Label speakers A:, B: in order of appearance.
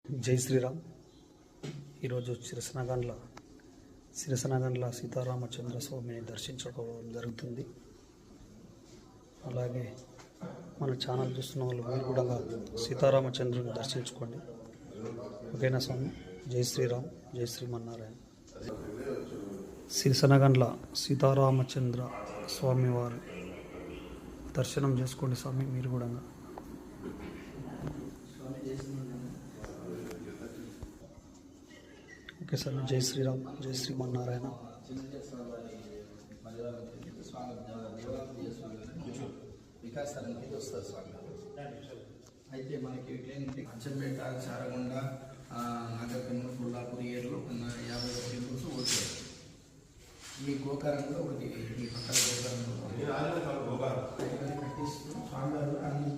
A: జై శ్రీరామ్. ఈరోజు సిరసనగండ్ల సీతారామచంద్ర స్వామిని దర్శించుకోవడం జరుగుతుంది. అలాగే మన ఛానల్ చూస్తున్న వాళ్ళు మీరు కూడా సీతారామచంద్రుని దర్శించుకోండి. ఓకేనా స్వామి? జై శ్రీరామ్, జై శ్రీమన్నారాయణ. సిరసనగండ్ల సీతారామచంద్ర స్వామి వారు దర్శనం చేసుకోండి స్వామి. మీరు కూడా ఓకే సార్. జై శ్రీరామ్, జై శ్రీమన్నారాయణ.
B: అయితే మనకి అచ్చంపేట, చారగొండ, నాగర్కర్నూలు, కొల్లాపూర్ ఏర్లు 50 టెంపుల్స్ ఓకే. మీ గోకారం కూడా ఒకటి, మీ పక్కన గోకారం కట్టిస్తూ స్వామివారు అన్ని